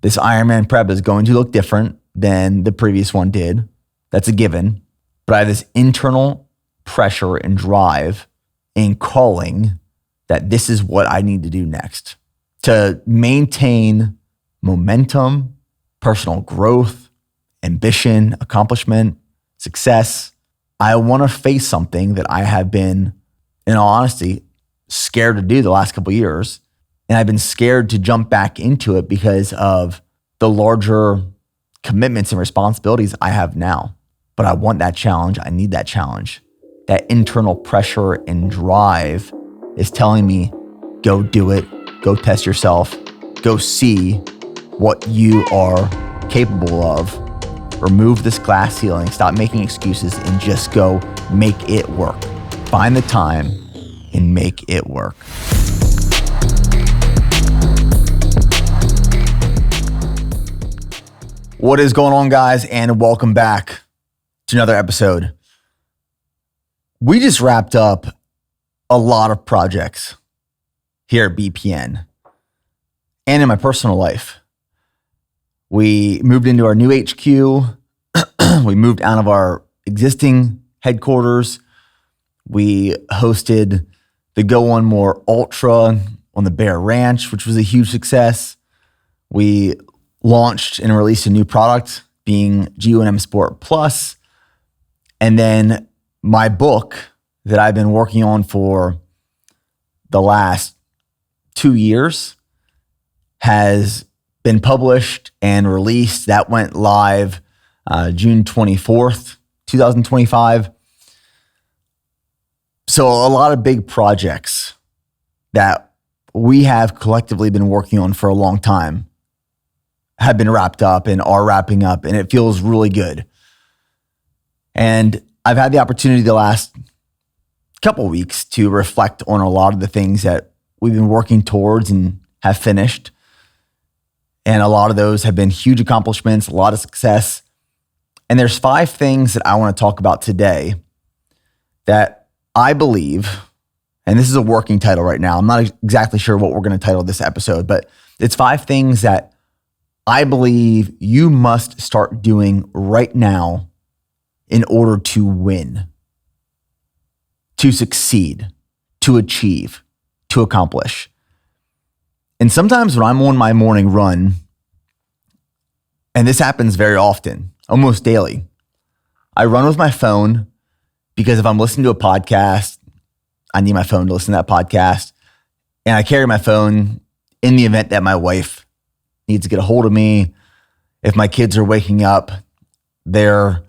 This Ironman prep is going to look different than the previous one did. That's a given. But I have this internal pressure and drive and calling that this is what I need to do next to maintain momentum, personal growth, ambition, accomplishment, success. I want to face something that I have been, in all honesty, scared to do the last couple of years. And I've been scared to jump back into it because of the larger commitments and responsibilities I have now. But I want that challenge. I need that challenge. That internal pressure and drive is telling me, go do it, go test yourself, go see what you are capable of. Remove this glass ceiling, stop making excuses, and just go make it work. Find the time and make it work. What is going on, guys, and welcome back to another episode. We just wrapped up a lot of projects here at BPN and in my personal life. We moved into our new HQ. We moved out of our existing headquarters. We hosted the Go One More Ultra on the Bear Ranch, which was a huge success. We launched and released a new product being GUNM Sport Plus. And then my book that I've been working on for the last 2 years has been published and released. That went live June 24th, 2025. So a lot of big projects that we have collectively been working on for a long time have been wrapped up and are wrapping up, and it feels really good. And I've had the opportunity the last couple of weeks to reflect on a lot of the things that we've been working towards and have finished. And a lot of those have been huge accomplishments, a lot of success. And there's 5 things that I want to talk about today that I believe, and this is a working title right now. I'm not exactly sure what we're going to title this episode, but it's 5 things that I believe you must start doing right now in order to win, to succeed, to achieve, to accomplish. And sometimes when I'm on my morning run, and this happens very often, almost daily, I run with my phone because if I'm listening to a podcast, I need my phone to listen to that podcast. And I carry my phone in the event that my wife needs to get a hold of me. If my kids are waking up, they're,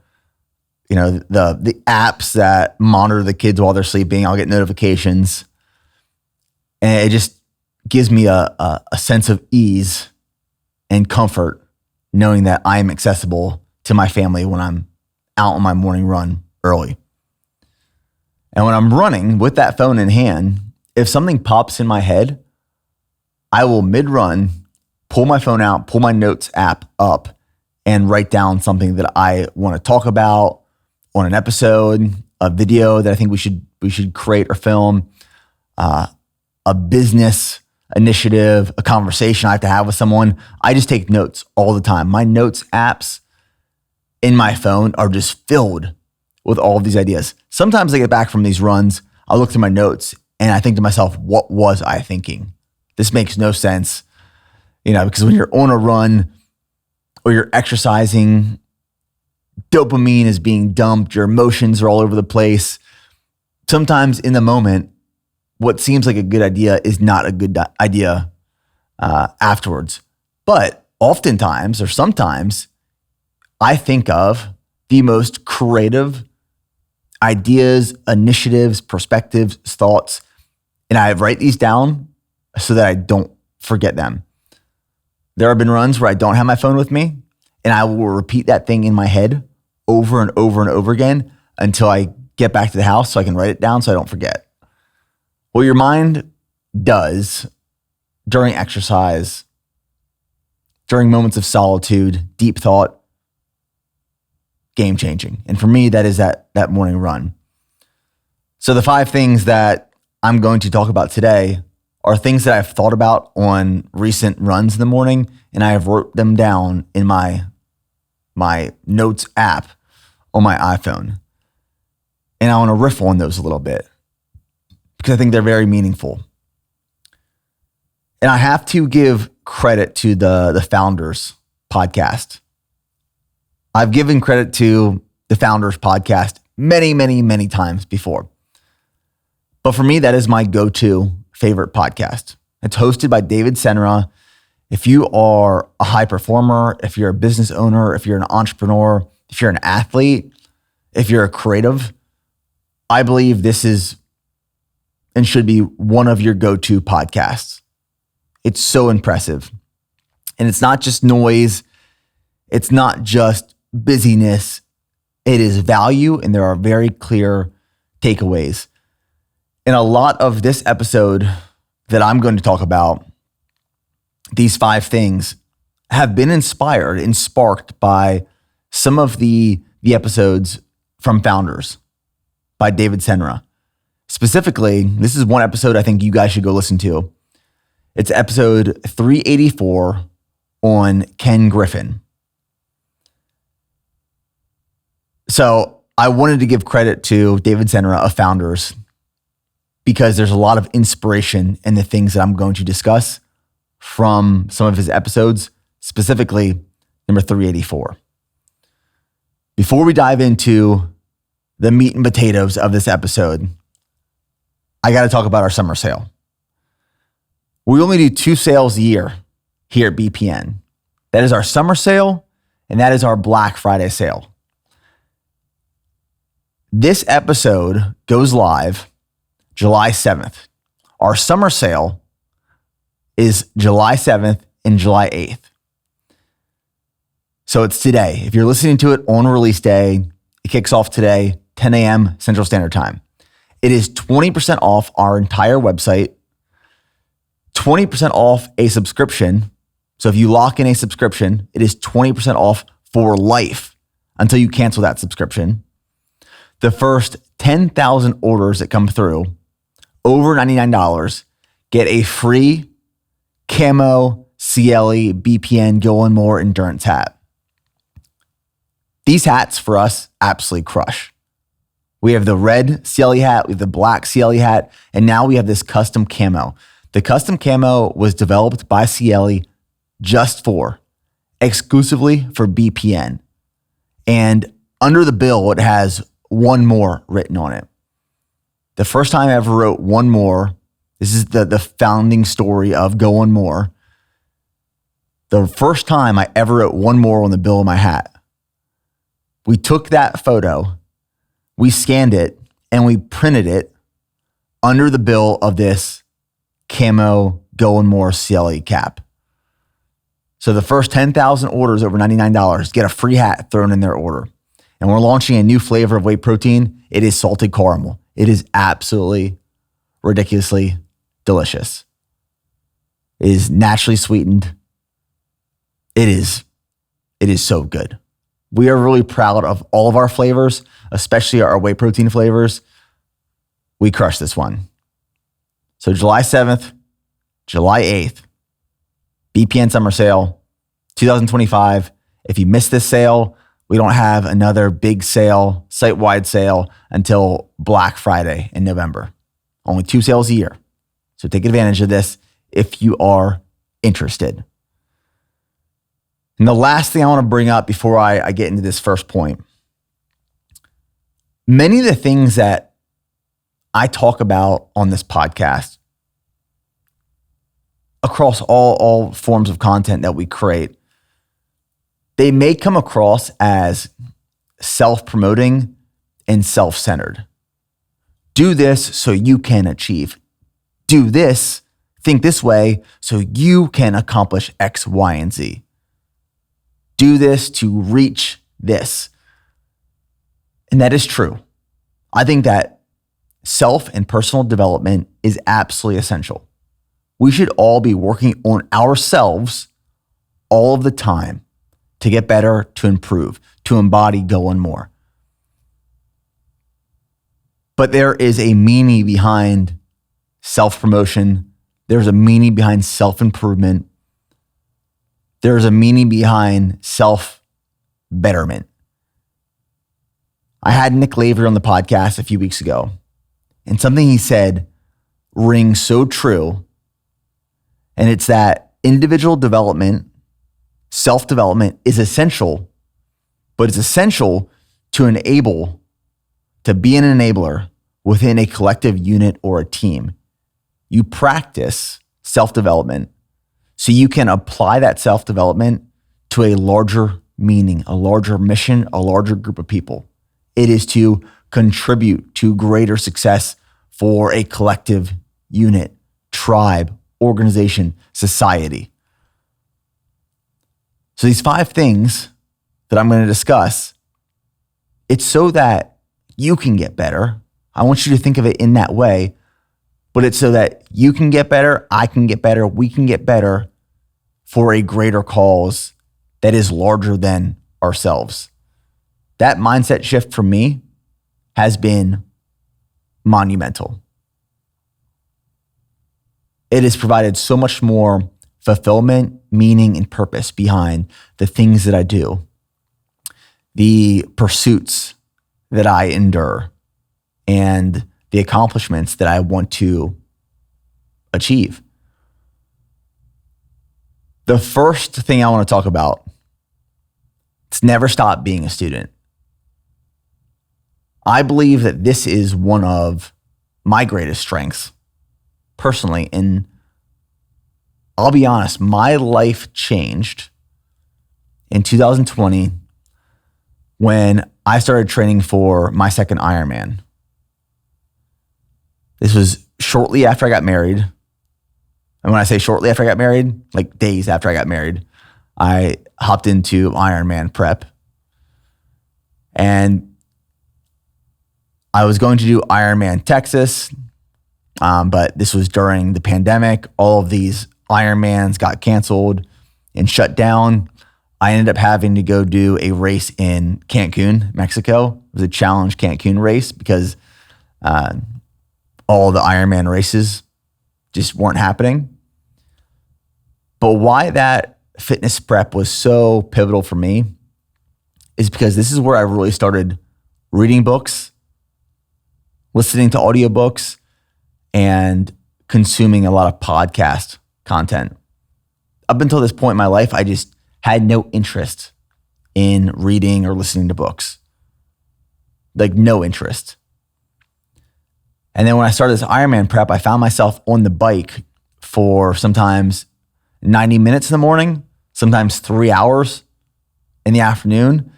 the apps that monitor the kids while they're sleeping, I'll get notifications. And it just gives me a sense of ease and comfort knowing that I am accessible to my family when I'm out on my morning run early. And when I'm running with that phone in hand, if something pops in my head, I will mid-run pull my phone out, pull my notes app up, and write down something that I want to talk about on an episode, a video that I think we should create or film, a business initiative, a conversation I have to have with someone. I just take notes all the time. My notes apps in my phone are just filled with all of these ideas. Sometimes I get back from these runs, I look through my notes and I think to myself, what was I thinking? This makes no sense. Because when you're on a run or you're exercising, dopamine is being dumped, your emotions are all over the place. Sometimes in the moment, what seems like a good idea is not a good idea afterwards. But oftentimes or sometimes, I think of the most creative ideas, initiatives, perspectives, thoughts, and I write these down so that I don't forget them. There have been runs where I don't have my phone with me, and I will repeat that thing in my head over and over and over again until I get back to the house so I can write it down so I don't forget. What your mind does during exercise, during moments of solitude, deep thought, game changing. And for me, that is that morning run. So the 5 things that I'm going to talk about today are things that I've thought about on recent runs in the morning, and I have wrote them down in my notes app on my iPhone. And I want to riff on those a little bit because I think they're very meaningful. And I have to give credit to the Founders podcast. I've given credit to the Founders podcast many, many, many times before. But for me, that is my go-to favorite podcast. It's hosted by David Senra. If you are a high performer, if you're a business owner, if you're an entrepreneur, if you're an athlete, if you're a creative, I believe this is and should be one of your go-to podcasts. It's so impressive. And it's not just noise. It's not just busyness. It is value, and there are very clear takeaways. And a lot of this episode that I'm going to talk about, these 5 things, have been inspired and sparked by some of the episodes from Founders by David Senra. Specifically, this is one episode I think you guys should go listen to. It's episode 384 on Ken Griffin. So I wanted to give credit to David Senra of Founders because there's a lot of inspiration in the things that I'm going to discuss from some of his episodes, specifically number 384. Before we dive into the meat and potatoes of this episode, I got to talk about our summer sale. We only do 2 sales a year here at BPN. That is our summer sale, and that is our Black Friday sale. This episode goes live July 7th. Our summer sale is July 7th and July 8th. So it's today. If you're listening to it on release day, it kicks off today, 10 a.m. Central Standard Time. It is 20% off our entire website, 20% off a subscription. So if you lock in a subscription, it is 20% off for life until you cancel that subscription. The first 10,000 orders that come through over $99 get a free camo CLE BPN Going More endurance hat. These hats for us absolutely crush. We have the red CLE hat, we have the black CLE hat, and now we have this custom camo. The custom camo was developed by CLE exclusively for BPN. And under the bill, it has one more written on it. The first time I ever wrote one more, this is the founding story of Going More. The first time I ever wrote one more on the bill of my hat, we took that photo, we scanned it, and we printed it under the bill of this camo Going More CLE cap. So the first 10,000 orders over $99 get a free hat thrown in their order. And we're launching a new flavor of whey protein. It is salted caramel. It is absolutely ridiculously delicious. It is naturally sweetened. It is so good. We are really proud of all of our flavors, especially our whey protein flavors. We crushed this one. So July 7th, July 8th, BPN Summer Sale 2025. If you missed this sale, we don't have another big sale, site-wide sale until Black Friday in November. Only 2 sales a year. So take advantage of this if you are interested. And the last thing I want to bring up before I get into this first point, many of the things that I talk about on this podcast across all forms of content that we create, they may come across as self-promoting and self-centered. Do this so you can achieve. Do this, think this way so you can accomplish X, Y, and Z. Do this to reach this. And that is true. I think that self and personal development is absolutely essential. We should all be working on ourselves all of the time to get better, to improve, to embody Going More. But there is a meaning behind self-promotion, There's a meaning behind self-improvement. There's a meaning behind self-betterment. I had Nick Laver on the podcast a few weeks ago, and something he said rings so true. And it's that individual development, self-development is essential, but it's essential to be an enabler within a collective unit or a team. You practice self-development so you can apply that self-development to a larger meaning, a larger mission, a larger group of people. It is to contribute to greater success for a collective unit, tribe, organization, society. So these 5 things that I'm going to discuss, it's so that you can get better. I want you to think of it in that way, but it's so that you can get better, I can get better, we can get better for a greater cause that is larger than ourselves. That mindset shift for me has been monumental. It has provided so much more fulfillment, meaning, and purpose behind the things that I do, the pursuits that I endure, and the accomplishments that I want to achieve. The first thing I want to talk about is never stop being a student. I believe that this is one of my greatest strengths personally. And I'll be honest, my life changed in 2020 when I started training for my second Ironman. This was shortly after I got married. And when I say shortly after I got married, like days after I got married, I hopped into Ironman prep. And I was going to do Ironman Texas, but this was during the pandemic. All of these Ironmans got canceled and shut down. I ended up having to go do a race in Cancun, Mexico. It was a challenge Cancun race because all the Ironman races just weren't happening. But why that fitness prep was so pivotal for me is because this is where I really started reading books, listening to audiobooks, and consuming a lot of podcast content. Up until this point in my life, I just had no interest in reading or listening to books. Like no interest. And then when I started this Ironman prep, I found myself on the bike for sometimes 90 minutes in the morning, sometimes 3 hours in the afternoon.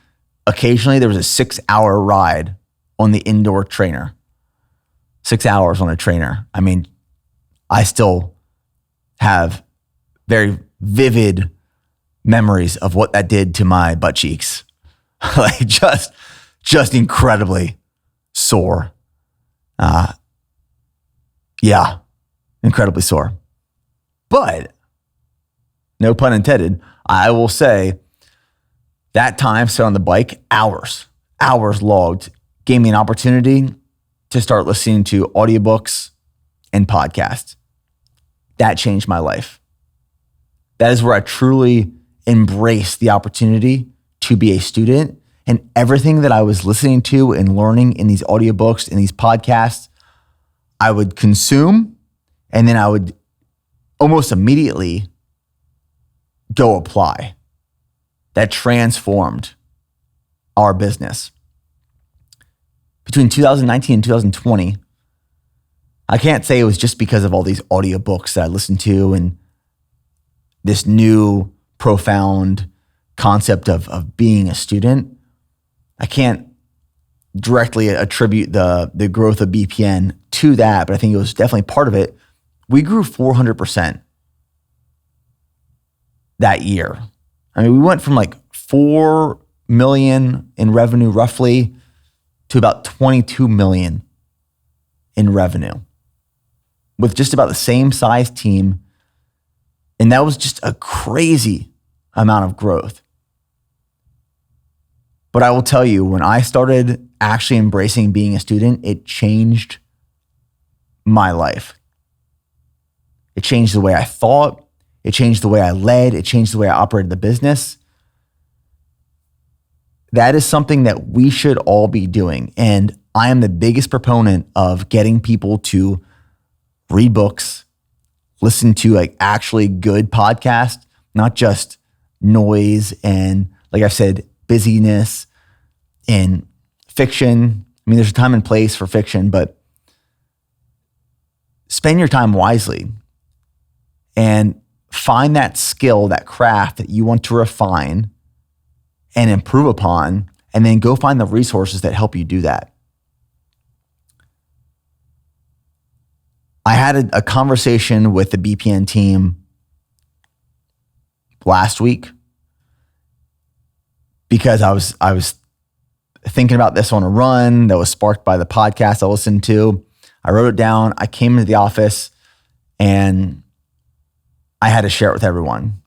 Occasionally there was a 6-hour ride on the indoor trainer. 6 hours on a trainer. I mean, I still have very vivid memories of what that did to my butt cheeks. Like just incredibly sore. Yeah, incredibly sore. But no pun intended, I will say that time spent on the bike, hours logged, gave me an opportunity to start listening to audiobooks and podcasts. That changed my life. That is where I truly embraced the opportunity to be a student, and everything that I was listening to and learning in these audiobooks and these podcasts, I would consume, and then I would almost immediately go apply. That transformed our business. Between 2019 and 2020, I can't say it was just because of all these audiobooks that I listened to and this new profound concept of being a student. I can't directly attribute the growth of BPN to that, but I think it was definitely part of it. We grew 400% that year. I mean, we went from like 4 million in revenue roughly to about 22 million in revenue with just about the same size team. And that was just a crazy amount of growth. But I will tell you, when I started actually embracing being a student, it changed my life. It changed the way I thought. It changed the way I led. It changed the way I operated the business. That is something that we should all be doing. And I am the biggest proponent of getting people to read books, listen to like actually good podcasts, not just noise and, like I've said, busyness and fiction. I mean, there's a time and place for fiction, but spend your time wisely and find that skill, that craft that you want to refine and improve upon, and then go find the resources that help you do that. I had a conversation with the BPN team last week because I was thinking about this on a run that was sparked by the podcast I listened to. I wrote it down. I came into the office and I had to share it with everyone.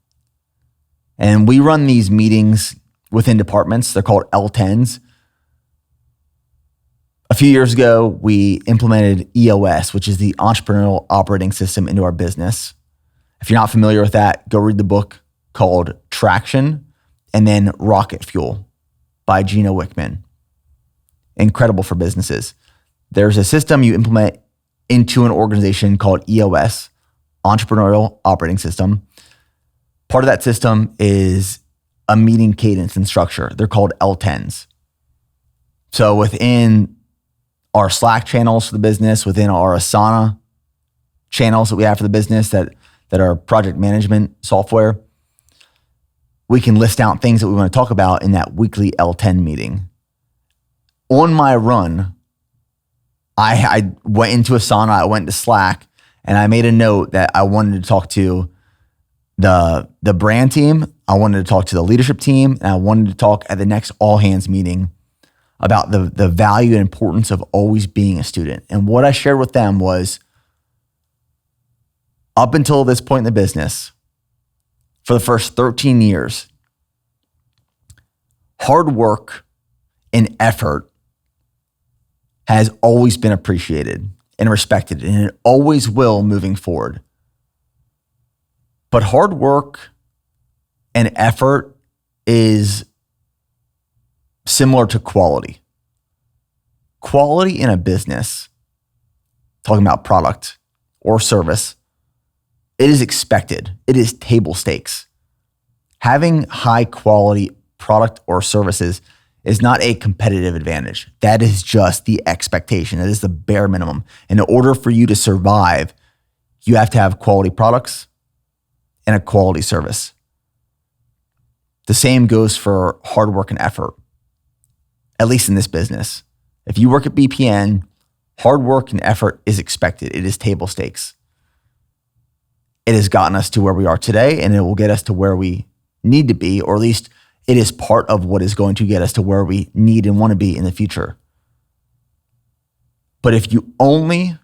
And we run these meetings within departments. They're called L10s. A few years ago, we implemented EOS, which is the Entrepreneurial Operating System, into our business. If you're not familiar with that, go read the book called Traction and then Rocket Fuel by Gino Wickman. Incredible for businesses. There's a system you implement into an organization called EOS, Entrepreneurial Operating System. Part of that system is a meeting cadence and structure. They're called L10s. So within our Slack channels for the business, within our Asana channels that we have for the business that are project management software, we can list out things that we want to talk about in that weekly L10 meeting. On my run, I went into Asana, I went to Slack, and I made a note that I wanted to talk to the brand team, I wanted to talk to the leadership team, and I wanted to talk at the next all hands meeting about the value and importance of always being a student. And what I shared with them was, up until this point in the business, for the first 13 years, hard work and effort has always been appreciated and respected, and it always will moving forward. But hard work and effort is similar to quality. Quality in a business, talking about product or service, it is expected. It is table stakes. Having high quality product or services is not a competitive advantage. That is just the expectation. That is the bare minimum. In order for you to survive, you have to have quality products and a quality service. The same goes for hard work and effort, at least in this business. If you work at BPN, hard work and effort is expected. It is table stakes. It has gotten us to where we are today, and it will get us to where we need to be, or at least it is part of what is going to get us to where we need and want to be in the future. But if you only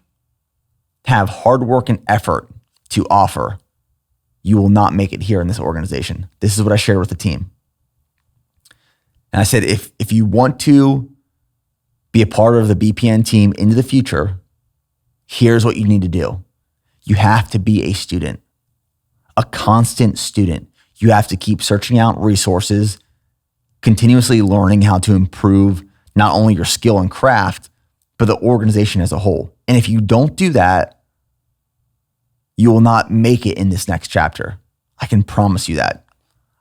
have hard work and effort to offer, you will not make it here in this organization. This is what I shared with the team. And I said, if you want to be a part of the BPN team into the future, here's what you need to do. You have to be a student, a constant student. You have to keep searching out resources, continuously learning how to improve not only your skill and craft, but the organization as a whole. And if you don't do that, you will not make it in this next chapter. I can promise you that.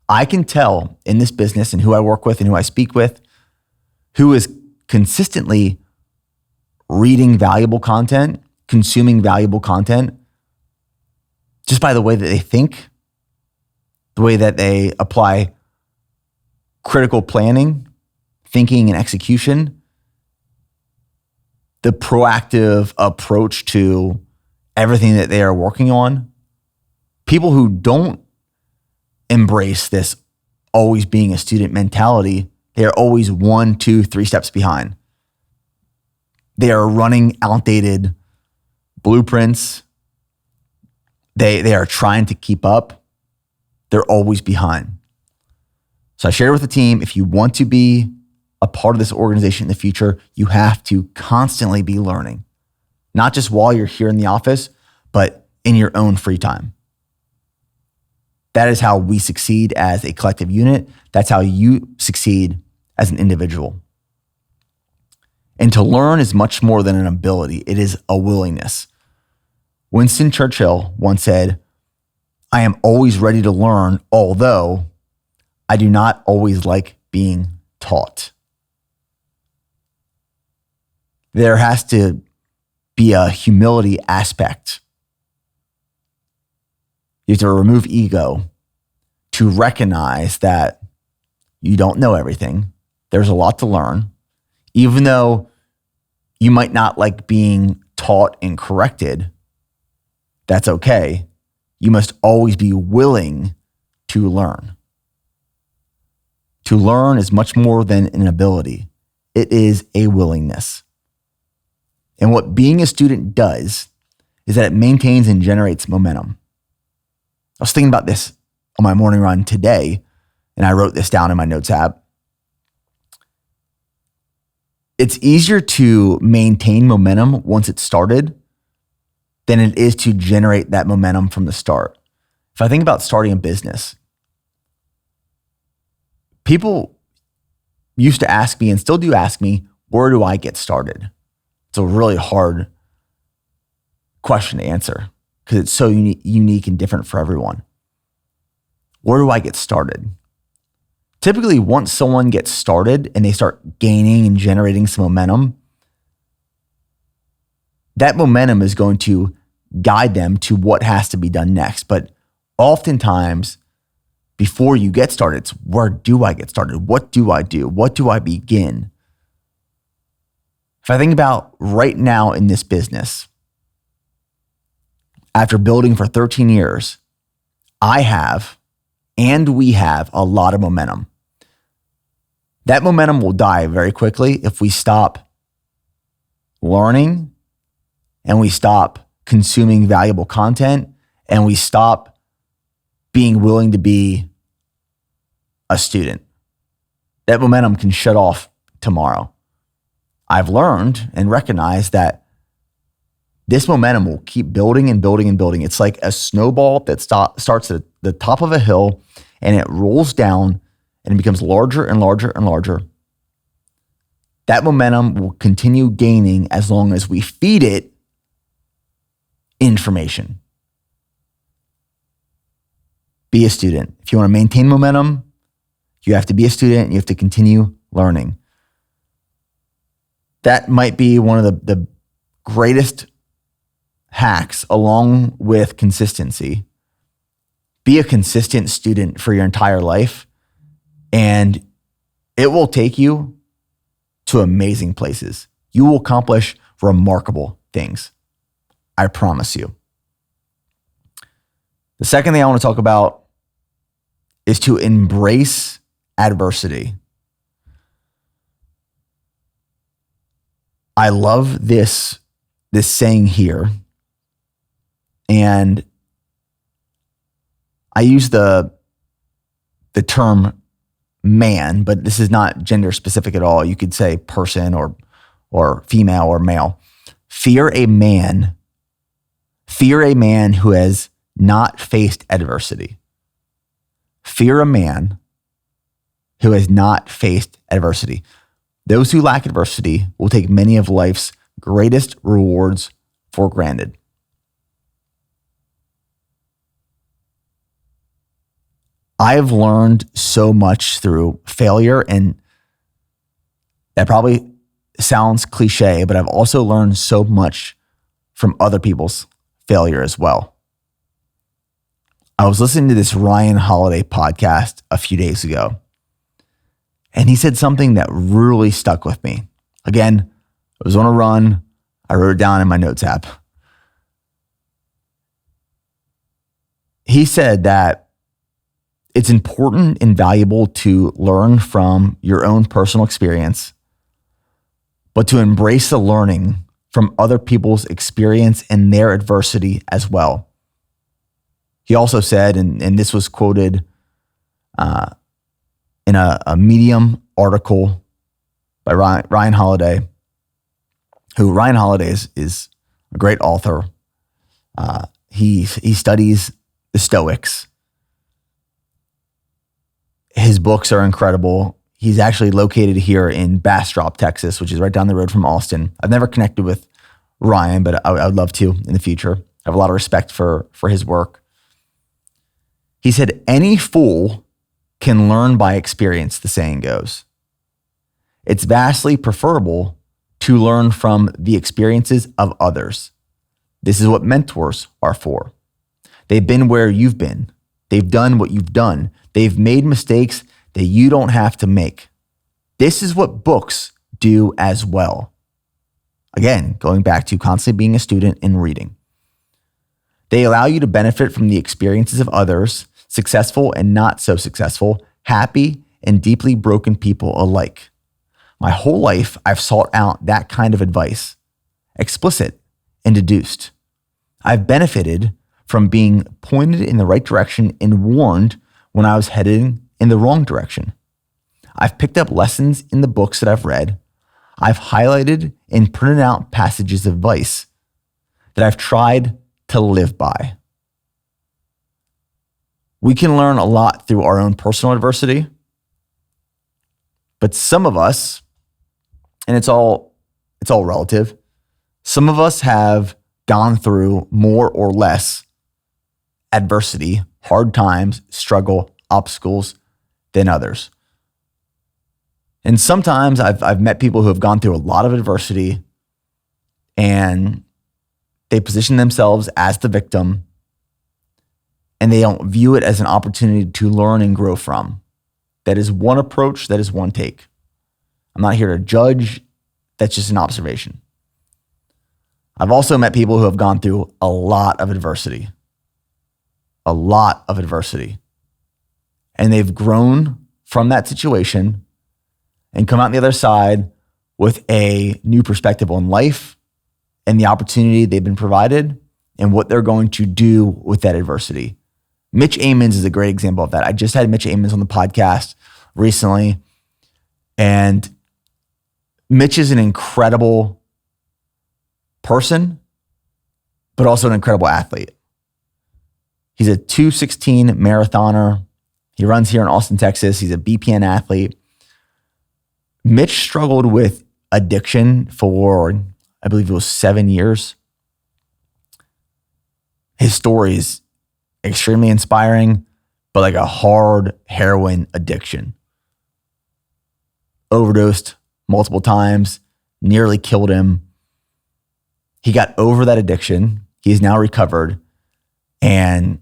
I can tell in this business and who I work with and who I speak with, who is consistently reading valuable content, consuming valuable content, just by the way that they think, the way that they apply critical planning, thinking, and execution, the proactive approach to everything that they are working on. People who don't embrace this always being a student mentality, they are always 1, 2, 3 steps behind. They are running outdated blueprints. They are trying to keep up. They're always behind. So I shared with the team, if you want to be a part of this organization in the future, you have to constantly be learning. Not just while you're here in the office, but in your own free time. That is how we succeed as a collective unit. That's how you succeed as an individual. And to learn is much more than an ability. It is a willingness. Winston Churchill once said, "I am always ready to learn, although I do not always like being taught." There has to be a humility aspect. You have to remove ego to recognize that you don't know everything. There's a lot to learn. Even though you might not like being taught and corrected, that's okay. You must always be willing to learn. To learn is much more than an ability. It is a willingness. And what being a student does is that it maintains and generates momentum. I was thinking about this on my morning run today, and I wrote this down in my notes app. It's easier to maintain momentum once it's started than it is to generate that momentum from the start. If I think about starting a business, people used to ask me and still do ask me, where do I get started? It's a really hard question to answer because it's so unique and different for everyone. Where do I get started? Typically, once someone gets started and they start gaining and generating some momentum, that momentum is going to guide them to what has to be done next. But oftentimes, before you get started, it's where do I get started? What do I do? What do I begin? If I think about right now in this business, after building for 13 years, I have and we have a lot of momentum. That momentum will die very quickly if we stop learning and we stop consuming valuable content and we stop being willing to be a student. That momentum can shut off tomorrow. I've learned and recognized that this momentum will keep building and building and building. It's like a snowball that starts at the top of a hill and it rolls down and it becomes larger and larger and larger. That momentum will continue gaining as long as we feed it information. Be a student. If you want to maintain momentum, you have to be a student and you have to continue learning. That might be one of the greatest hacks along with consistency. Be a consistent student for your entire life, and it will take you to amazing places. You will accomplish remarkable things. I promise you. The second thing I want to talk about is to embrace adversity. I love this saying here. And I use the term man, but this is not gender specific at all. You could say person or female or male. Fear a man who has not faced adversity. Fear a man who has not faced adversity. Those who lack adversity will take many of life's greatest rewards for granted. I have learned so much through failure, and that probably sounds cliche, but I've also learned so much from other people's failure as well. I was listening to this Ryan Holiday podcast a few days ago, and he said something that really stuck with me. Again, I was on a run. I wrote it down in my notes app. He said that it's important and valuable to learn from your own personal experience, but to embrace the learning from other people's experience and their adversity as well. He also said, and this was quoted in a Medium article by Ryan Holiday, who Ryan Holiday is a great author. He studies the Stoics. His books are incredible. He's actually located here in Bastrop, Texas, which is right down the road from Austin. I've never connected with Ryan, but I would love to in the future. I have a lot of respect for his work. He said, any fool can learn by experience, the saying goes. It's vastly preferable to learn from the experiences of others. This is what mentors are for. They've been where you've been. They've done what you've done. They've made mistakes that you don't have to make. This is what books do as well. Again, going back to constantly being a student and reading. They allow you to benefit from the experiences of others, successful and not so successful, happy and deeply broken people alike. My whole life, I've sought out that kind of advice, explicit and deduced. I've benefited from being pointed in the right direction and warned when I was heading in the wrong direction. I've picked up lessons in the books that I've read. I've highlighted and printed out passages of advice that I've tried to live by. We can learn a lot through our own personal adversity, but some of us, and it's all relative, some of us have gone through more or less adversity, hard times, struggle, obstacles than others. And sometimes I've met people who have gone through a lot of adversity and they position themselves as the victim and they don't view it as an opportunity to learn and grow from. That is one approach, that is one take. I'm not here to judge, that's just an observation. I've also met people who have gone through a lot of adversity. And they've grown from that situation and come out the other side with a new perspective on life and the opportunity they've been provided and what they're going to do with that adversity. Mitch Amons is a great example of that. I just had Mitch Amons on the podcast recently, and Mitch is an incredible person, but also an incredible athlete. He's a 2:16 marathoner. He runs here in Austin, Texas. He's a BPN athlete. Mitch struggled with addiction for, I believe it was 7 years. His story is extremely inspiring, but like a hard heroin addiction. Overdosed multiple times, nearly killed him. He got over that addiction. He is now recovered, and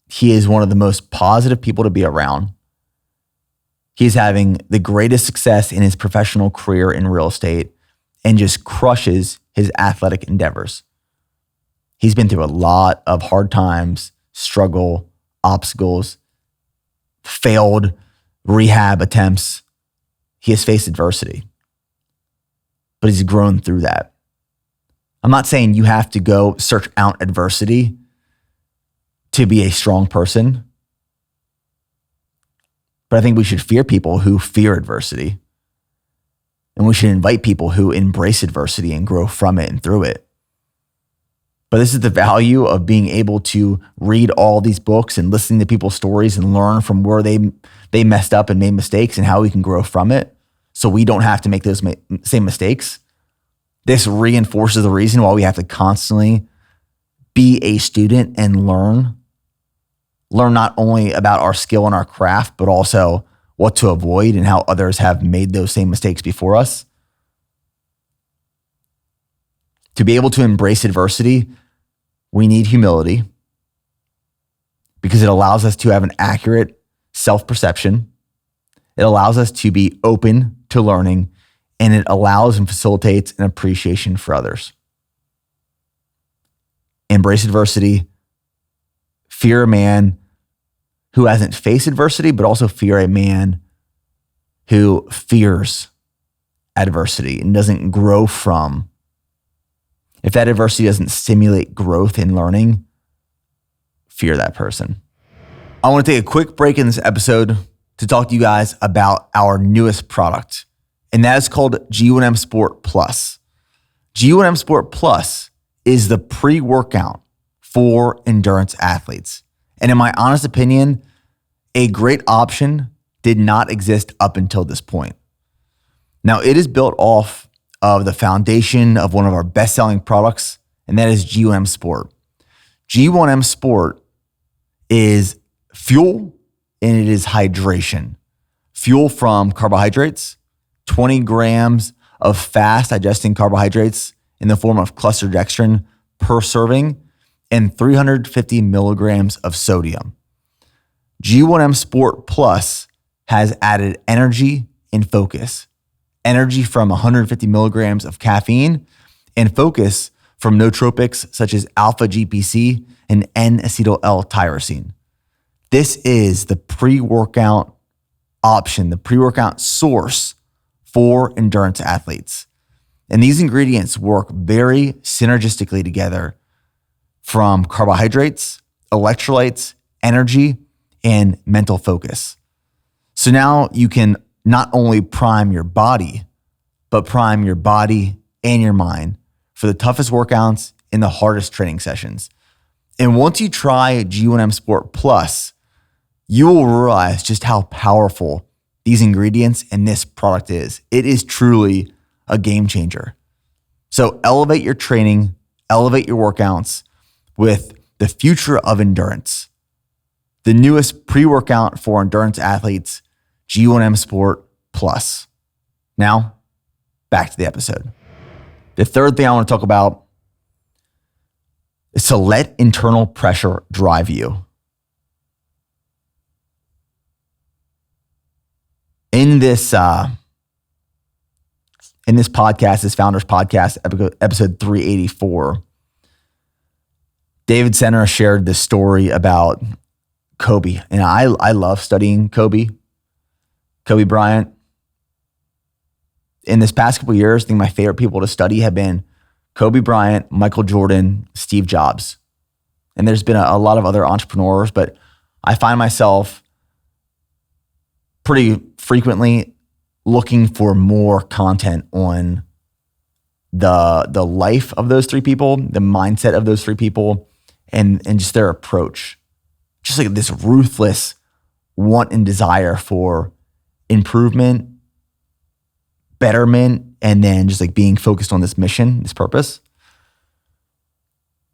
he is one of the most positive people to be around. He's having the greatest success in his professional career in real estate and just crushes his athletic endeavors. He's been through a lot of hard times, struggle, obstacles, failed rehab attempts. He has faced adversity, but he's grown through that. I'm not saying you have to go search out adversity to be a strong person, but I think we should fear people who fear adversity, and we should invite people who embrace adversity and grow from it and through it. But this is the value of being able to read all these books and listening to people's stories and learn from where they messed up and made mistakes and how we can grow from it so we don't have to make those same mistakes. This reinforces the reason why we have to constantly be a student and learn not only about our skill and our craft, but also what to avoid and how others have made those same mistakes before us. To be able to embrace adversity, we need humility because it allows us to have an accurate self-perception. It allows us to be open to learning, and it allows and facilitates an appreciation for others. Embrace adversity. Fear a man who hasn't faced adversity, but also fear a man who fears adversity and doesn't grow from. If that adversity doesn't stimulate growth and learning, fear that person. I want to take a quick break in this episode to talk to you guys about our newest product, and that is called G1M Sport Plus. G1M Sport Plus is the pre-workout for endurance athletes. And in my honest opinion, a great option did not exist up until this point. Now, it is built off of the foundation of one of our best-selling products, and that is G1M Sport. G1M Sport is fuel and it is hydration. Fuel from carbohydrates, 20 grams of fast digesting carbohydrates in the form of cluster dextrin per serving, and 350 milligrams of sodium. G1M Sport Plus has added energy and focus. Energy from 150 milligrams of caffeine and focus from nootropics such as alpha GPC and N-acetyl-L-tyrosine. This is the pre-workout option, the pre-workout source for endurance athletes. And these ingredients work very synergistically together from carbohydrates, electrolytes, energy, and mental focus. So now you can not only prime your body, but prime your body and your mind for the toughest workouts and the hardest training sessions. And once you try G1M Sport Plus, you will realize just how powerful these ingredients and this product is. It is truly a game changer. So elevate your training, elevate your workouts with the future of endurance. The newest pre-workout for endurance athletes, G1M Sport Plus. Now, back to the episode. The third thing I want to talk about is to let internal pressure drive you. In this podcast, this Founders Podcast, episode 384, David Senra shared this story about Kobe. And I love studying Kobe Bryant. In this past couple of years, I think my favorite people to study have been Kobe Bryant, Michael Jordan, Steve Jobs. And there's been a lot of other entrepreneurs, but I find myself pretty frequently looking for more content on the life of those three people, the mindset of those three people, and just their approach. Just like this ruthless want and desire for improvement, betterment, and then just like being focused on this mission, this purpose.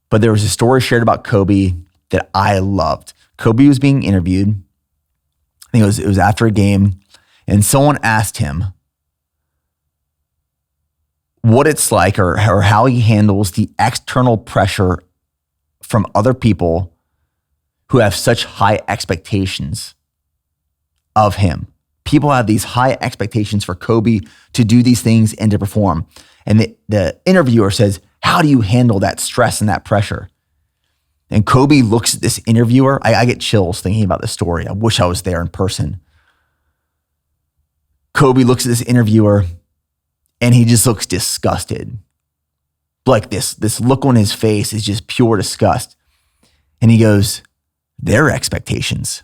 But there was a story shared about Kobe that I loved. Kobe was being interviewed. I think it was after a game, and someone asked him what it's like or how he handles the external pressure from other people who have such high expectations of him. People have these high expectations for Kobe to do these things and to perform. And the interviewer says, how do you handle that stress and that pressure? And Kobe looks at this interviewer. I get chills thinking about this story. I wish I was there in person. Kobe looks at this interviewer and he just looks disgusted. Like this look on his face is just pure disgust. And he goes, their expectations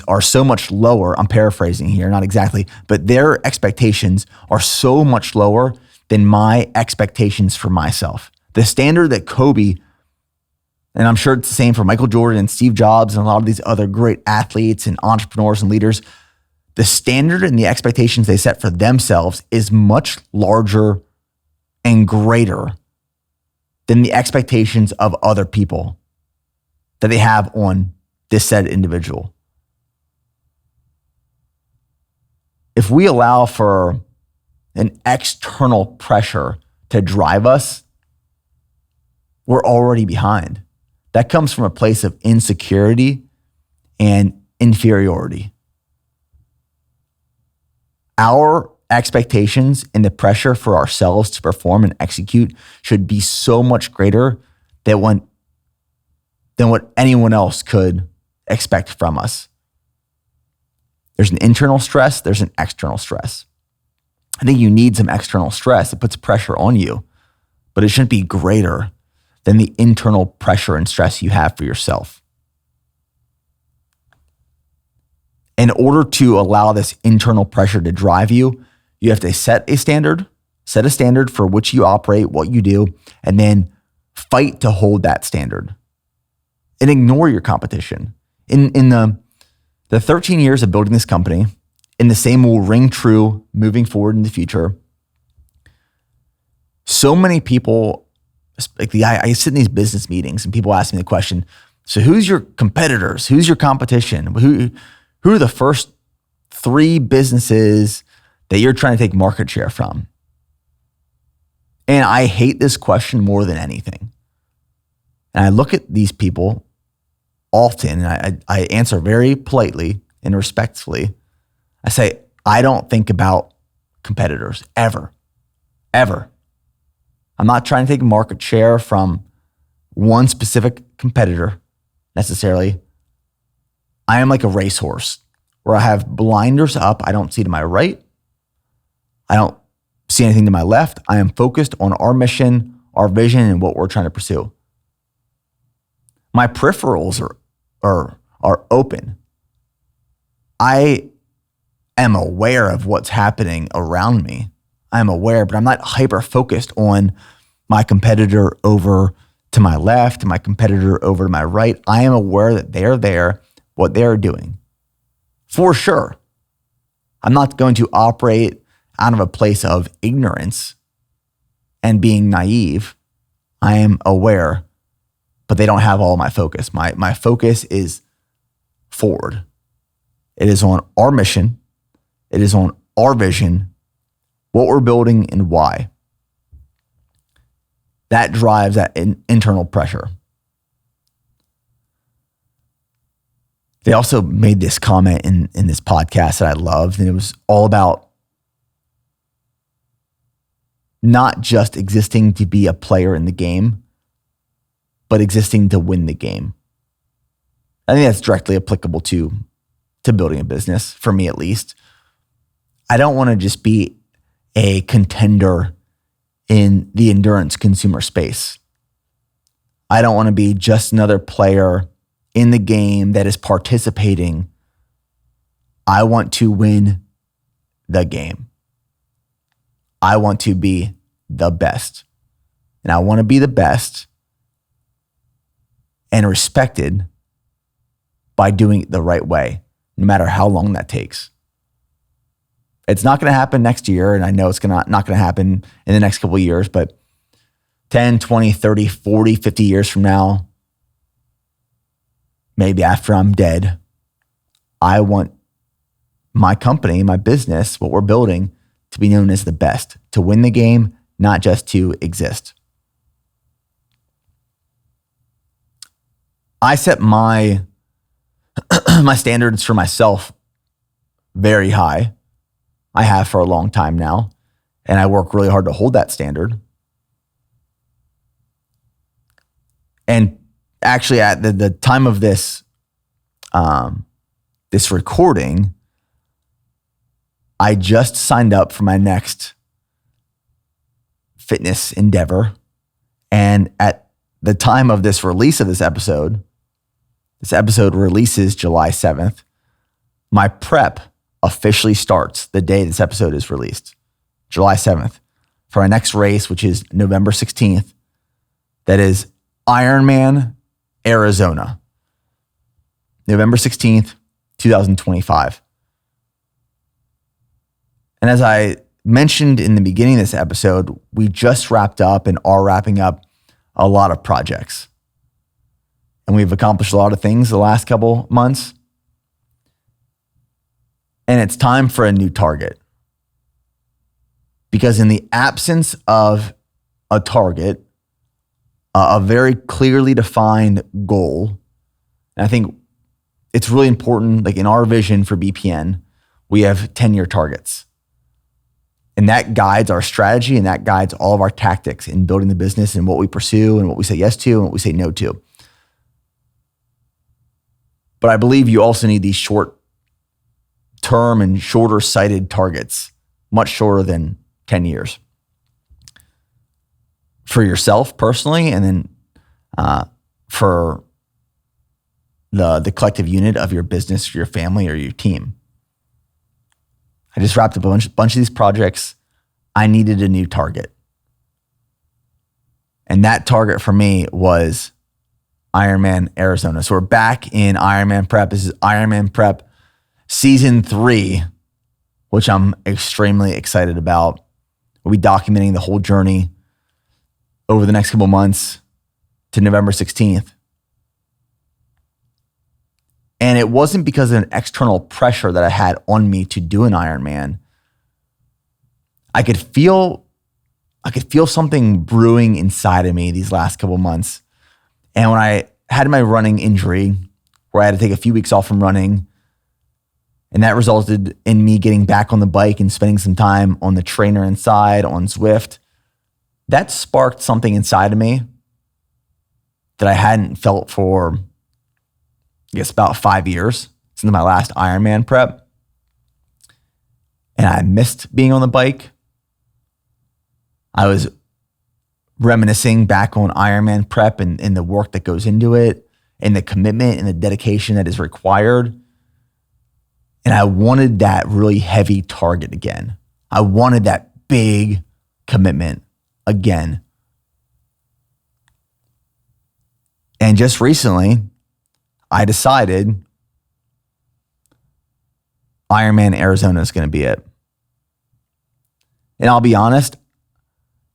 are so much lower. I'm paraphrasing here, not exactly, but their expectations are so much lower than my expectations for myself. The standard that Kobe, and I'm sure it's the same for Michael Jordan and Steve Jobs and a lot of these other great athletes and entrepreneurs and leaders, the standard and the expectations they set for themselves is much larger and greater than the expectations of other people that they have on this said individual. If we allow for an external pressure to drive us, we're already behind. That comes from a place of insecurity and inferiority. Our expectations and the pressure for ourselves to perform and execute should be so much greater than what anyone else could expect from us. There's an internal stress, there's an external stress. I think you need some external stress. It puts pressure on you, but it shouldn't be greater than the internal pressure and stress you have for yourself. In order to allow this internal pressure to drive you, you have to set a standard for which you operate, what you do, and then fight to hold that standard and ignore your competition. In the 13 years of building this company, and the same will ring true moving forward in the future. So many people, I sit in these business meetings and people ask me the question, so who's your competitors? Who's your competition? Who are the first 3 businesses that you're trying to take market share from? And I hate this question more than anything. And I look at these people often, and I answer very politely and respectfully. I say, I don't think about competitors ever. I'm not trying to take market share from one specific competitor necessarily. I am like a racehorse where I have blinders up. I don't see to my right. I don't see anything to my left. I am focused on our mission, our vision, and what we're trying to pursue. My peripherals are open. I am aware of what's happening around me. I'm aware, but I'm not hyper-focused on my competitor over to my left, my competitor over to my right. I am aware that they're there, what they're doing. For sure. I'm not going to operate out of a place of ignorance and being naive. I am aware, but they don't have all my focus. My focus is forward. It is on our mission. It is on our vision, what we're building and why. That drives that internal pressure. They also made this comment in this podcast that I loved, and it was all about not just existing to be a player in the game, but existing to win the game. I think that's directly applicable to building a business, for me at least. I don't want to just be a contender in the endurance consumer space. I don't want to be just another player in the game that is participating. I want to win the game. I want to be the best. And I want to be the best and respected by doing it the right way, no matter how long that takes. It's not going to happen next year, and I know it's not going to happen in the next couple of years, but 10, 20, 30, 40, 50 years from now, maybe after I'm dead, I want my company, my business, what we're building, to be known as the best, to win the game, not just to exist. I set my standards for myself very high. I have for a long time now, and I work really hard to hold that standard. And actually, at the time of this recording, I just signed up for my next fitness endeavor. And at the time of this release of this episode releases July 7th, my prep officially starts the day this episode is released, July 7th, for our next race, which is November 16th. That is Ironman, Arizona, November 16th, 2025. And as I mentioned in the beginning of this episode, we just wrapped up and are wrapping up a lot of projects. And we've accomplished a lot of things the last couple months. And it's time for a new target. Because in the absence of a target, a very clearly defined goal, and I think it's really important, like in our vision for BPN, we have 10-year targets. And that guides our strategy, and that guides all of our tactics in building the business and what we pursue and what we say yes to and what we say no to. But I believe you also need these short-term and shorter-sighted targets, much shorter than 10 years. For yourself personally, and then for the collective unit of your business, your family, or your team. I just wrapped up a bunch of these projects. I needed a new target. And that target for me was Ironman Arizona. So we're back in Ironman Prep. This is Ironman Prep Season 3, which I'm extremely excited about. We'll be documenting the whole journey over the next couple months to November 16th. And it wasn't because of an external pressure that I had on me to do an Ironman. I could feel something brewing inside of me these last couple months. And when I had my running injury, where I had to take a few weeks off from running, and that resulted in me getting back on the bike and spending some time on the trainer inside, on Zwift, that sparked something inside of me that I hadn't felt for, I guess, about 5 years since my last Ironman prep. And I missed being on the bike. I was reminiscing back on Ironman prep and the work that goes into it and the commitment and the dedication that is required. And I wanted that really heavy target again. I wanted that big commitment again. And just recently, I decided Ironman Arizona is going to be it. And I'll be honest,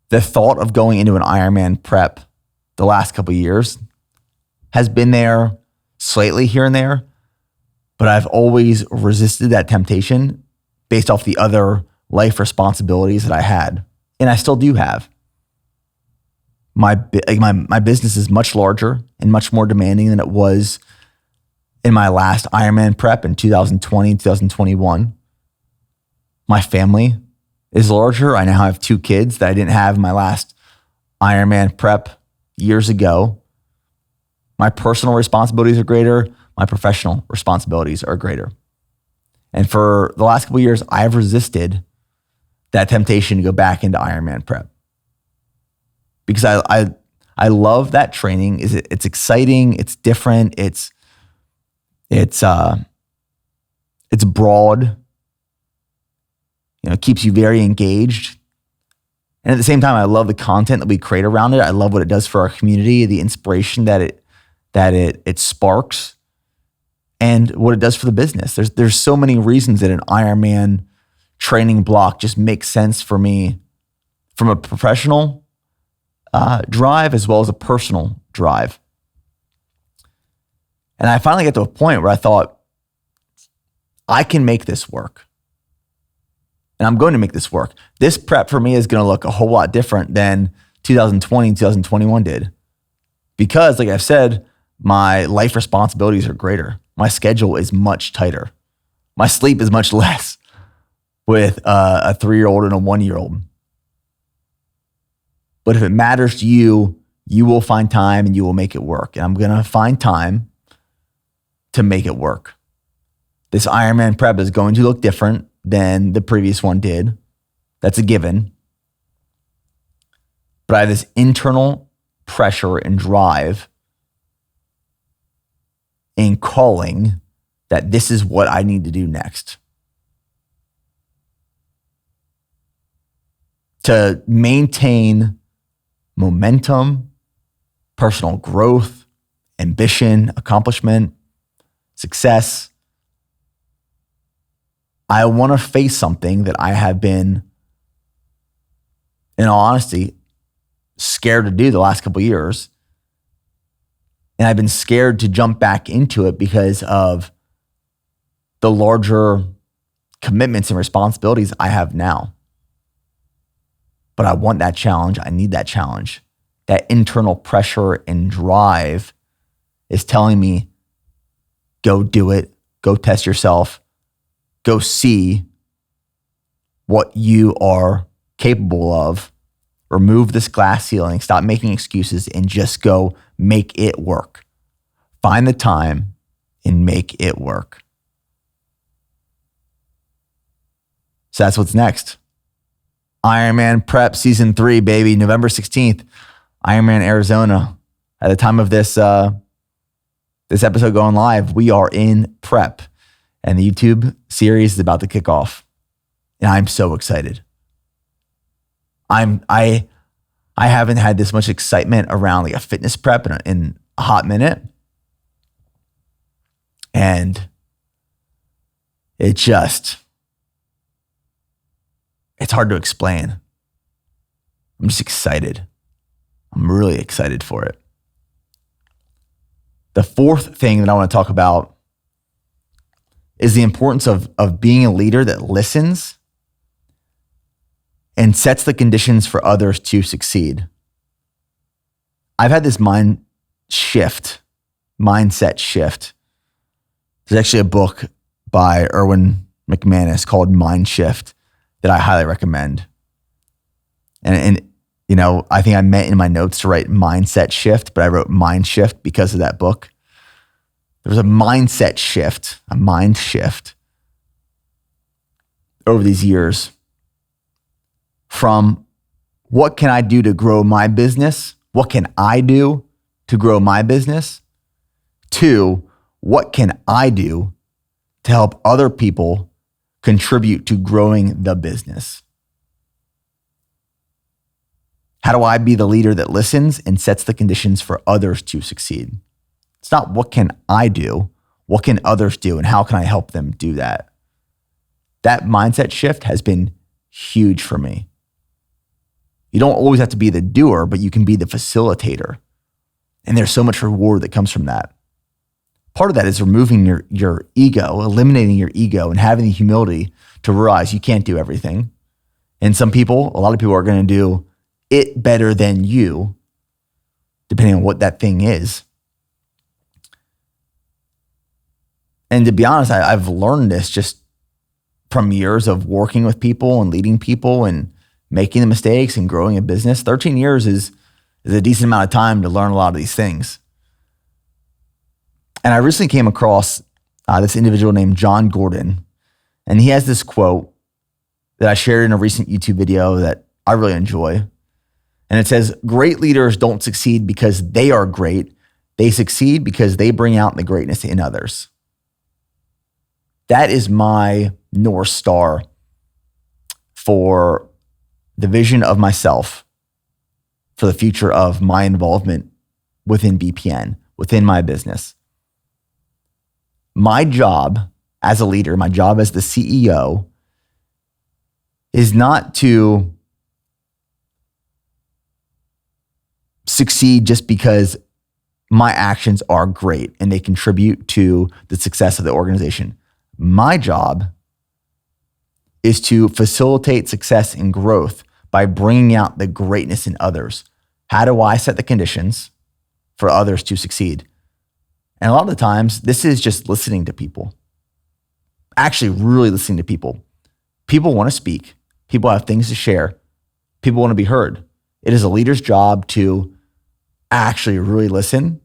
the thought of going into an Ironman prep the last couple of years has been there slightly here and there, but I've always resisted that temptation based off the other life responsibilities that I had, and I still do have. My business is much larger and much more demanding than it was in my last Ironman prep in 2020, 2021. My family is larger. I now have 2 kids that I didn't have in my last Ironman prep years ago. My personal responsibilities are greater. My professional responsibilities are greater. And for the last couple of years, I've resisted that temptation to go back into Ironman prep because I love that training. It's exciting. It's different. It's broad. It keeps you very engaged. And at the same time, I love the content that we create around it. I love what it does for our community, the inspiration that it sparks, and what it does for the business. There's so many reasons that an Ironman training block just makes sense for me from a professional drive as well as a personal drive. And I finally got to a point where I thought, I can make this work. And I'm going to make this work. This prep for me is going to look a whole lot different than 2020 and 2021 did. Because, like I've said, my life responsibilities are greater. My schedule is much tighter. My sleep is much less with a 3-year-old and a 1-year-old. But if it matters to you, you will find time and you will make it work. And I'm going to find time to make it work. This Ironman prep is going to look different than the previous one did. That's a given. But I have this internal pressure and drive and calling that this is what I need to do next. To maintain momentum, personal growth, ambition, accomplishment, success, I want to face something that I have been, in all honesty, scared to do the last couple of years. And I've been scared to jump back into it because of the larger commitments and responsibilities I have now. But I want that challenge. I need that challenge. That internal pressure and drive is telling me, go do it, go test yourself, go see what you are capable of. Remove this glass ceiling, stop making excuses, and just go make it work. Find the time and make it work. So that's what's next. Ironman Prep Season 3, baby. November 16th, Ironman Arizona. At the time of this episode going live, we are in prep. And the YouTube series is about to kick off. And I'm so excited. I I haven't had this much excitement around like a fitness prep in a hot minute. And it's hard to explain. I'm just excited. I'm really excited for it. The fourth thing that I want to talk about is the importance of being a leader that listens and sets the conditions for others to succeed. I've had this mindset shift. There's actually a book by Erwin McManus called Mind Shift that I highly recommend. And I think I meant in my notes to write mindset shift, but I wrote mind shift because of that book. There was a mindset shift, a mind shift over these years from what can I do to grow my business? What can I do to grow my business? To what can I do to help other people contribute to growing the business? How do I be the leader that listens and sets the conditions for others to succeed? It's not what can I do, what can others do, and how can I help them do that? That mindset shift has been huge for me. You don't always have to be the doer, but you can be the facilitator. And there's so much reward that comes from that. Part of that is removing your ego, eliminating your ego, and having the humility to realize you can't do everything. And a lot of people are going to do it better than you, depending on what that thing is. And to be honest, I've learned this just from years of working with people and leading people and making the mistakes and growing a business. 13 years is a decent amount of time to learn a lot of these things. And I recently came across this individual named John Gordon, and he has this quote that I shared in a recent YouTube video that I really enjoy. And it says, "Great leaders don't succeed because they are great. They succeed because they bring out the greatness in others." That is my North Star for the vision of myself, for the future of my involvement within BPN, within my business. My job as a leader, my job as the CEO, is not to succeed just because my actions are great and they contribute to the success of the organization. My job is to facilitate success and growth by bringing out the greatness in others. How do I set the conditions for others to succeed? And a lot of the times, this is just listening to people. Actually, really listening to people. People want to speak. People have things to share. People want to be heard. It is a leader's job to actually really listen,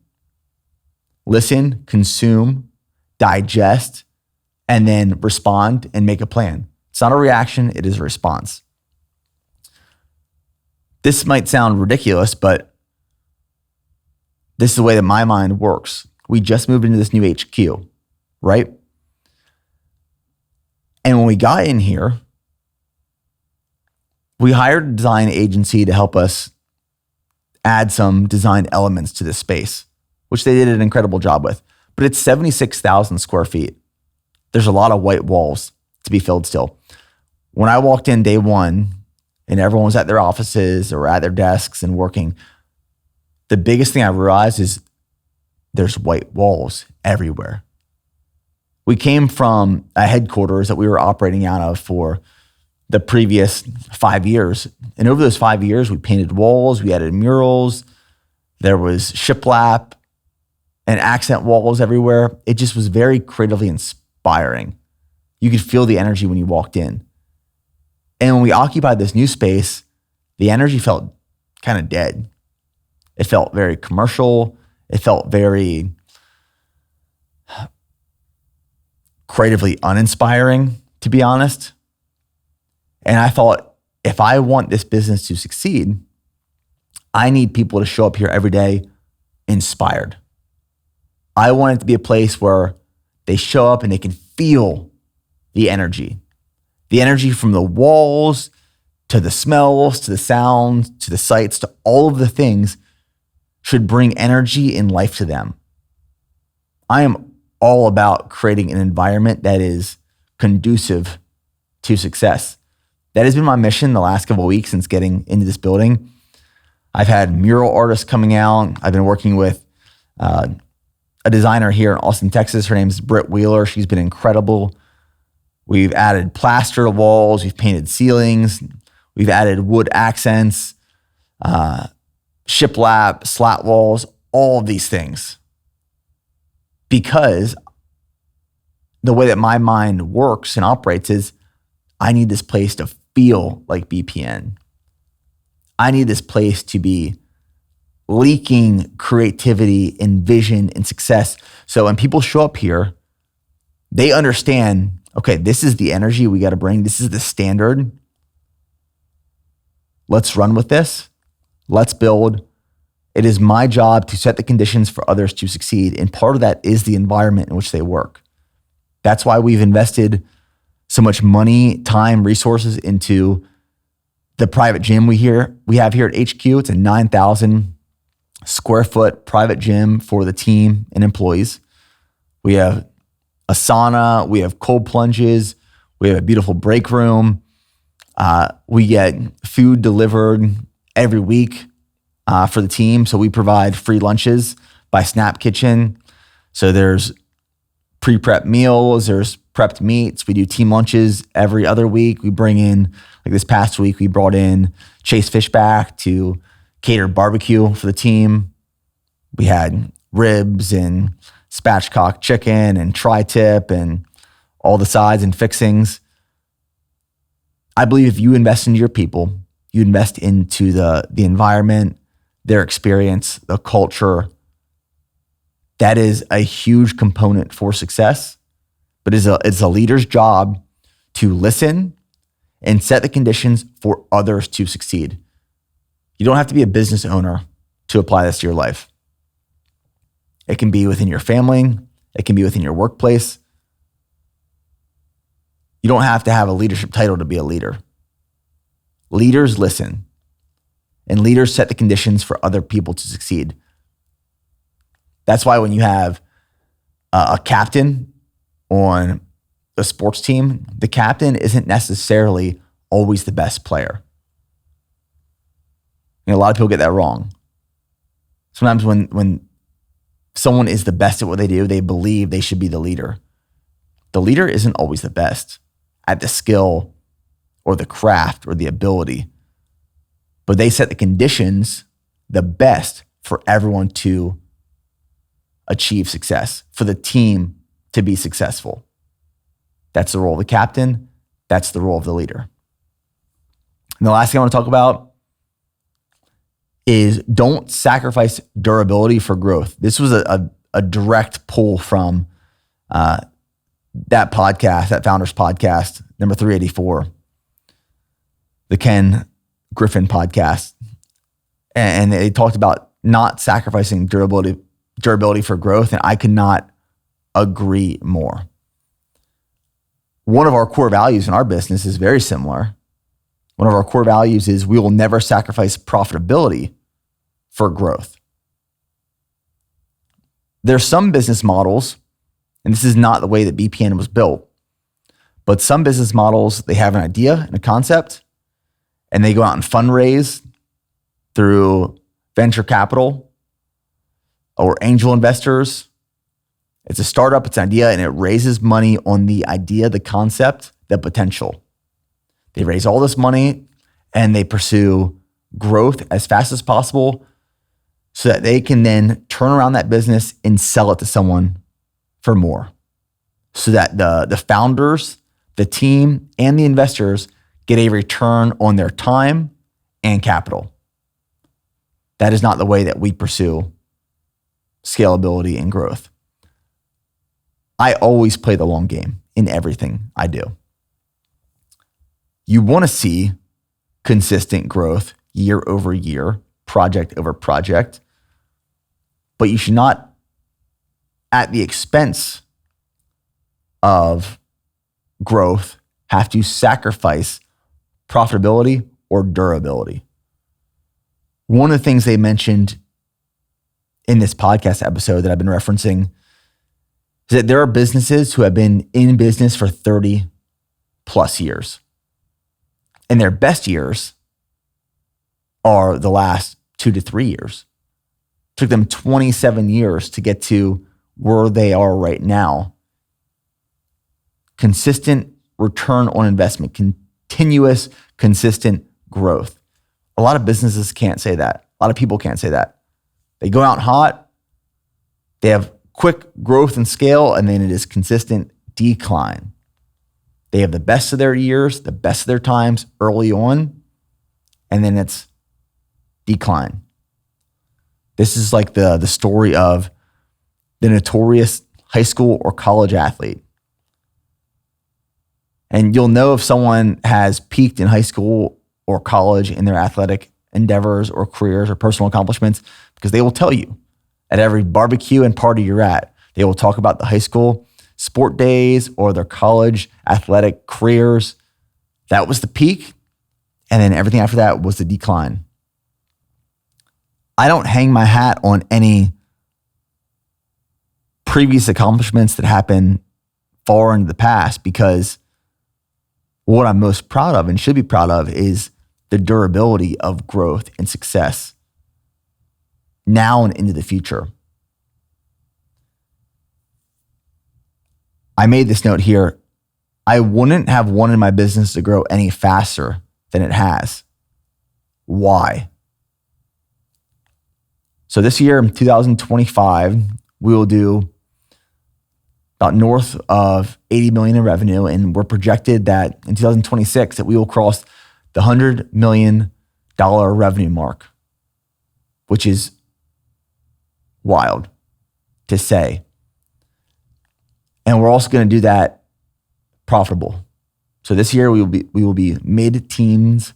consume, digest, and then respond and make a plan. It's not a reaction, it is a response. This might sound ridiculous, but this is the way that my mind works. We just moved into this new HQ, right? And when we got in here, we hired a design agency to help us add some design elements to this space, which they did an incredible job with. But it's 76,000 square feet. There's a lot of white walls to be filled still. When I walked in day one and everyone was at their offices or at their desks and working, the biggest thing I realized is there's white walls everywhere. We came from a headquarters that we were operating out of for the previous 5 years. And over those 5 years, we painted walls, we added murals, there was shiplap and accent walls everywhere. It just was very creatively inspiring. You could feel the energy when you walked in. And when we occupied this new space, the energy felt kind of dead. It felt very commercial. It felt very creatively uninspiring, to be honest. And I thought, if I want this business to succeed, I need people to show up here every day inspired. I want it to be a place where they show up and they can feel the energy from the walls to the smells, to the sounds, to the sights, to all of the things should bring energy and life to them. I am all about creating an environment that is conducive to success. That has been my mission the last couple of weeks since getting into this building. I've had mural artists coming out. I've been working with a designer here in Austin, Texas. Her name is Britt Wheeler. She's been incredible. We've added plaster walls. We've painted ceilings. We've added wood accents, shiplap, slat walls, all of these things. Because the way that my mind works and operates is I need this place to feel like BPN. I need this place to be leaking creativity and vision and success. So when people show up here, they understand, okay, this is the energy we got to bring. This is the standard. Let's run with this. Let's build. It is my job to set the conditions for others to succeed. And part of that is the environment in which they work. That's why we've invested so much money, time, resources into the private gym we have here at HQ. It's a 9,000 square foot private gym for the team and employees. We have a sauna. We have cold plunges. We have a beautiful break room. We get food delivered every week for the team. So we provide free lunches by Snap Kitchen. So there's pre-prep meals, there's prepped meats. We do team lunches every other week. We bring in, like this past week, we brought in Chase Fishback to cater barbecue for the team. We had ribs and spatchcock chicken and tri-tip and all the sides and fixings. I believe if you invest into your people, you invest into the environment, their experience, the culture, that is a huge component for success. But it's a leader's job to listen and set the conditions for others to succeed. You don't have to be a business owner to apply this to your life. It can be within your family. It can be within your workplace. You don't have to have a leadership title to be a leader. Leaders listen, and leaders set the conditions for other people to succeed. That's why when you have a captain on a sports team, the captain isn't necessarily always the best player. A lot of people get that wrong. Sometimes when someone is the best at what they do, they believe they should be the leader. The leader isn't always the best at the skill or the craft or the ability, but they set the conditions the best for everyone to achieve success, for the team to be successful. That's the role of the captain. That's the role of the leader. And the last thing I want to talk about is don't sacrifice durability for growth. This was a direct pull from that podcast, that Founders podcast, number 384, the Ken Griffin podcast. And they talked about not sacrificing durability for growth, and I could not agree more. One of our core values in our business is very similar. One of our core values is we will never sacrifice profitability for growth. There's some business models, and this is not the way that BPN was built, but some business models, they have an idea and a concept, and they go out and fundraise through venture capital or angel investors. It's a startup, it's an idea, and it raises money on the idea, the concept, the potential. They raise all this money and they pursue growth as fast as possible so that they can then turn around that business and sell it to someone for more. So that the founders, the team, and the investors get a return on their time and capital. That is not the way that we pursue scalability and growth. I always play the long game in everything I do. You want to see consistent growth year over year, project over project, but you should not, at the expense of growth, have to sacrifice profitability or durability. One of the things they mentioned in this podcast episode that I've been referencing is that there are businesses who have been in business for 30 plus years. And their best years are the last 2 to 3 years. It took them 27 years to get to where they are right now. Consistent return on investment, continuous, consistent growth. A lot of businesses can't say that. A lot of people can't say that. They go out hot, they have quick growth and scale, and then it is consistent decline. They have the best of their years, the best of their times early on, and then it's decline. This is like the story of the notorious high school or college athlete. And you'll know if someone has peaked in high school or college in their athletic endeavors or careers or personal accomplishments because they will tell you at every barbecue and party you're at. They will talk about the high school sport days or their college athletic careers. That was the peak. And then everything after that was the decline. I don't hang my hat on any previous accomplishments that happened far into the past because what I'm most proud of and should be proud of is the durability of growth and success now and into the future. I made this note here. I wouldn't have wanted my business to grow any faster than it has. Why? So this year in 2025, we will do about north of 80 million in revenue, and we're projected that in 2026 that we will cross the $100 million revenue mark, which is wild to say. And we're also going to do that profitable. So this year we will be mid-teens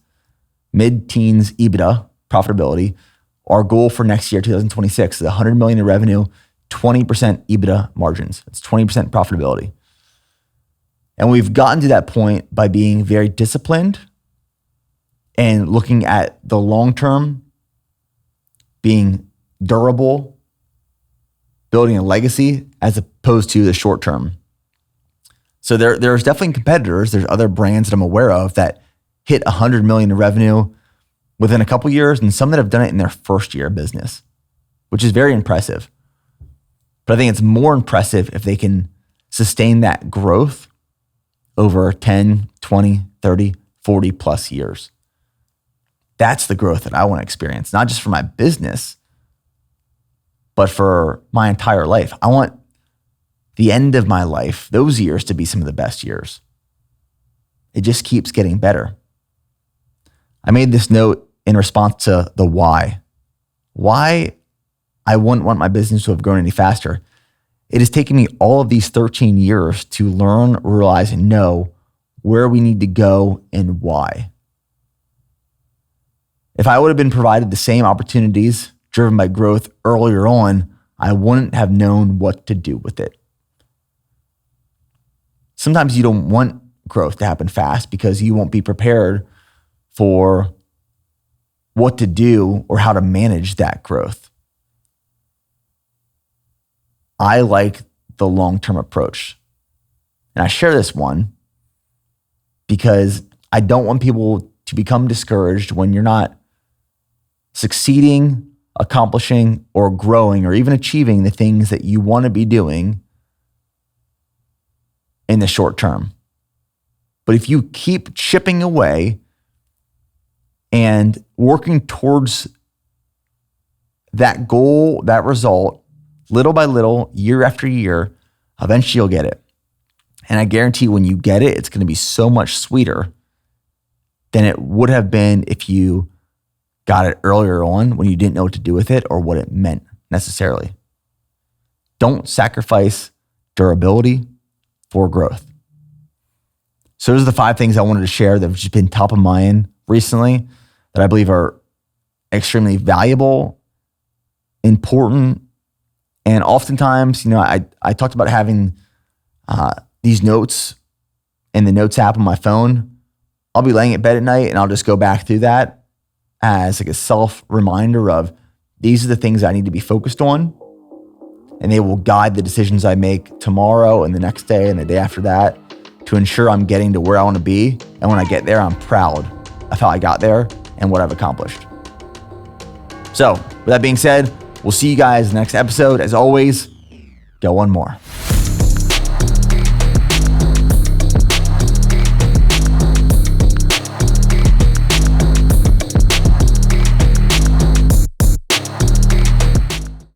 EBITDA profitability. Our goal for next year, 2026, is $100 million in revenue, 20% EBITDA margins. It's 20% profitability. And we've gotten to that point by being very disciplined and looking at the long term, being durable, building a legacy as opposed to the short term. So there's definitely competitors. There's other brands that I'm aware of that hit $100 million in revenue within a couple years, and some that have done it in their first year of business, which is very impressive. But I think it's more impressive if they can sustain that growth over 10, 20, 30, 40 plus years. That's the growth that I want to experience, not just for my business, but for my entire life. I want the end of my life, those years, to be some of the best years. It just keeps getting better. I made this note in response to the why. Why I wouldn't want my business to have grown any faster. It has taken me all of these 13 years to learn, realize, and know where we need to go and why. If I would have been provided the same opportunities driven by growth earlier on, I wouldn't have known what to do with it. Sometimes you don't want growth to happen fast because you won't be prepared for what to do or how to manage that growth. I like the long-term approach. And I share this one because I don't want people to become discouraged when you're not succeeding, accomplishing, or growing, or even achieving the things that you want to be doing in the short term. But if you keep chipping away and working towards that goal, that result, little by little, year after year, eventually you'll get it. And I guarantee when you get it, it's going to be so much sweeter than it would have been if you got it earlier on when you didn't know what to do with it or what it meant necessarily. Don't sacrifice durability for growth. So those are the 5 things I wanted to share that have just been top of mind recently that I believe are extremely valuable, important, and oftentimes, I talked about having these notes in the notes app on my phone. I'll be laying in bed at night and I'll just go back through that as like a self reminder of these are the things I need to be focused on. And they will guide the decisions I make tomorrow and the next day and the day after that to ensure I'm getting to where I want to be. And when I get there, I'm proud of how I got there and what I've accomplished. So with that being said, we'll see you guys in the next episode. As always, go one more.